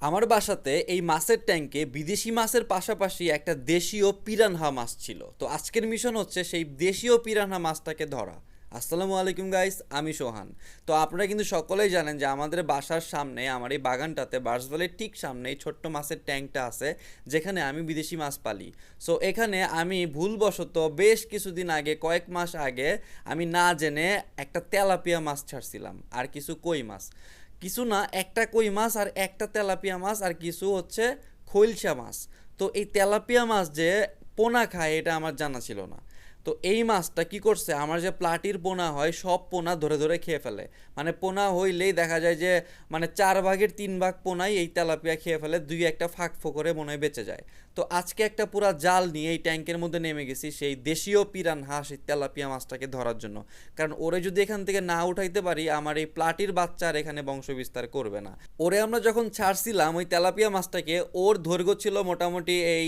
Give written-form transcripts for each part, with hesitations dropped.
আমার বাসাতে এই মাছের ট্যাঙ্কে বিদেশি মাছের পাশাপাশি একটা দেশীয় পিরানহা মাছ ছিল। তো আজকের মিশন হচ্ছে সেই দেশীয় পিরানহা মাছটাকে ধরা। আসসালামু আলাইকুম গাইস, আমি সোহান। তো আপনারা কিন্তু সকলেই জানেন যে আমাদের বাসার সামনে, আমার এই বাগানটাতে, বার্সভ্যালির ঠিক সামনে এই ছোট্ট মাছের ট্যাঙ্কটা আছে, যেখানে আমি বিদেশি মাছ পালি। সো এখানে আমি ভুলবশত বেশ কিছুদিন আগে, কয়েক মাস আগে, আমি না জেনে একটা তেলাপিয়া মাছ ছাড়ছিলাম আর কিছু কই মাছ। কিছু না, একটা কই মাছ আর একটা তেলাপিয়া মাছ আর কিছু হচ্ছে খৈলসা মাছ। তো এই তেলাপিয়া মাছ যে পোনা খায় এটা আমার জানা ছিল না। তো এই মাছটা কি করছে, আমার যে প্লাটির পোনা হয় সব পোনা ধরে ধরে খেয়ে ফেলে। মানে পোনা হইলেই দেখা যায় যে মানে 4 ভাগের 3 ভাগ পোনাই এই তেলাপিয়া খেয়ে ফেলে, দুই একটা ফাঁক ফোকরে মনে হয় বেঁচে যায়। তো আজকে একটা পুরা জাল নিয়ে এই ট্যাঙ্কের মধ্যে নেমে গেছি সেই দেশীয় পিরানহা, সেই তেলাপিয়া মাছটাকে ধরার জন্য। কারণ ওরে যদি এখান থেকে না উঠাইতে পারি, আমার এই প্লাটির বাচ্চা আর এখানে বংশ বিস্তার করবে না। ওরে আমরা যখন ছাড়ছিলাম ওই তেলাপিয়া মাছটাকে, ওর দৈর্ঘ্য ছিল মোটামুটি এই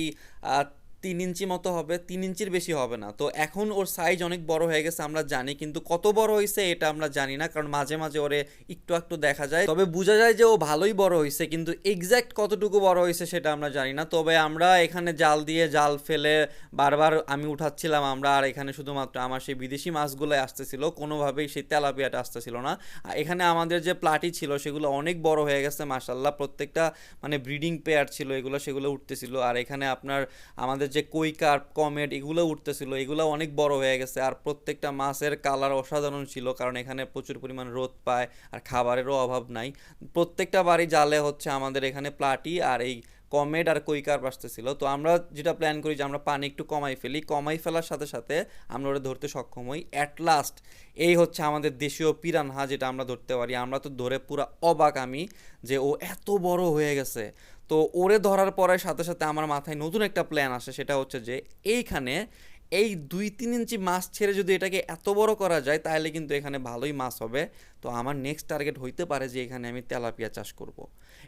3 ইঞ্চি মতো হবে, 3 ইঞ্চির বেশি হবে না। তো এখন ওর সাইজ অনেক বড় হয়ে গেছে আমরা জানি, কিন্তু কত বড় হয়েছে এটা আমরা জানি না, কারণ মাঝে মাঝে ওরে একটু একটু দেখা যায়। তবে বোঝা যায় যে ও ভালোই বড় হয়েছে, কিন্তু এক্স্যাক্ট কতটুকু বড় হয়েছে সেটা আমরা জানি না। তবে আমরা এখানে জাল দিয়ে জাল ফেলে বারবার আমি উঠাচ্ছিলাম আমরা, আর এখানে শুধুমাত্র আমার সেই বিদেশি মাছগুলোই আসতেছিল, কোনোভাবেই সেই তেলাপিয়াটা আসতেছিল না। আর এখানে আমাদের যে প্লাটি ছিল সেগুলো অনেক বড় হয়ে গেছে মাশাল্লাহ, প্রত্যেকটা মানে ব্রিডিং পেয়ার ছিল এগুলো, সেগুলো উঠতেছিল। আর এখানে আপনার আমাদের যে কই কার্প, কমেট, এগুলো উঠতেছিল, এগুলো অনেক বড় হয়ে গেছে। আর প্রত্যেকটা মাছের কালার অসাধারণ ছিল, কারণ এখানে প্রচুর পরিমাণ রোদ পায় আর খাবারেরও অভাব নাই। প্রত্যেকটা বাড়ি জালে হচ্ছে আমাদের এখানে প্লাটি আর এই কমেট আর কই কার্প আসতেছিল। তো আমরা যেটা প্ল্যান করি যে আমরা পানি একটু কমাই ফেলি, কমাই ফেলার সাথে সাথে আমরা ওটা ধরতে সক্ষম হই অ্যাট লাস্ট। এই হচ্ছে আমাদের দেশীয় পিরানহা, যেটা আমরা ধরতে পারি। আমরা তো ধরে পুরো অবাক আমি, যে ও এত বড় হয়ে গেছে। তো ওরে ধরার পরে সাথে সাথে আমার মাথায় নতুন একটা প্ল্যান আসে, সেটা হচ্ছে যে এইখানে এই 2-3 ইঞ্চি মাছ ছেড়ে যদি এটাকে এত বড় করা যায় তাহলে কিন্তু এখানে ভালোই মাছ হবে। তো আমার নেক্সট টার্গেট হইতে পারে যে এখানে আমি তেলাপিয়া চাষ করব।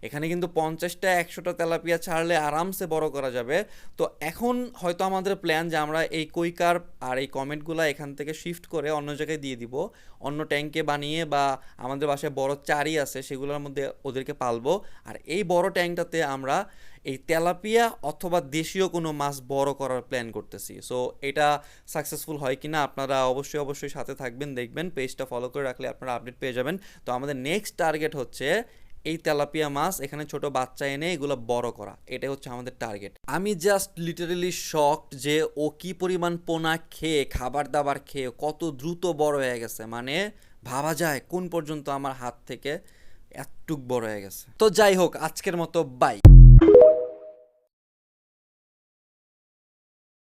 এখানে কিন্তু 50টা 100টা তেলাপিয়া ছাড়লে আরামসে বড় করা যাবে। তো এখন হয়তো আমাদের প্ল্যান যে আমরা এই কৈকার্প আর এই কমেন্টগুলো এখান থেকে শিফট করে অন্য জায়গায় দিয়ে দিব, অন্য ট্যাঙ্কে বানিয়ে, বা আমাদের বাসায় বড় চারি আছে সেগুলোর মধ্যে ওদেরকে পালবো। আর এই বড় ট্যাঙ্কটাতে আমরা এই তেলাপিয়া অথবা দেশীয় কোনো মাছ বড় করার প্ল্যান করতেছি। সো এটা সাকসেসফুল হয় কিনা আপনারা অবশ্যই অবশ্যই সাথে থাকবেন, দেখবেন, পেজটা ফলো করে রাখলে আপনারা আপডেট পেয়ে যাবেন। তো আমাদের নেক্সট টার্গেট হচ্ছে এই তেলাপিয়া মাছ এখানে ছোট বাচ্চা এনে এগুলো বড় করা, এটাই হচ্ছে আমাদের টার্গেট। আমি জাস্ট লিটারেলি শকড যে ও কি পরিমাণ পোনা খেয়ে, খাবার দাবার খেয়ে কত দ্রুত বড় হয়ে গেছে। মানে ভাবা যায় কোন পর্যন্ত আমার হাত থেকে এতটুক বড় হয়ে গেছে। তো যাই হোক, আজকের মতো বাই।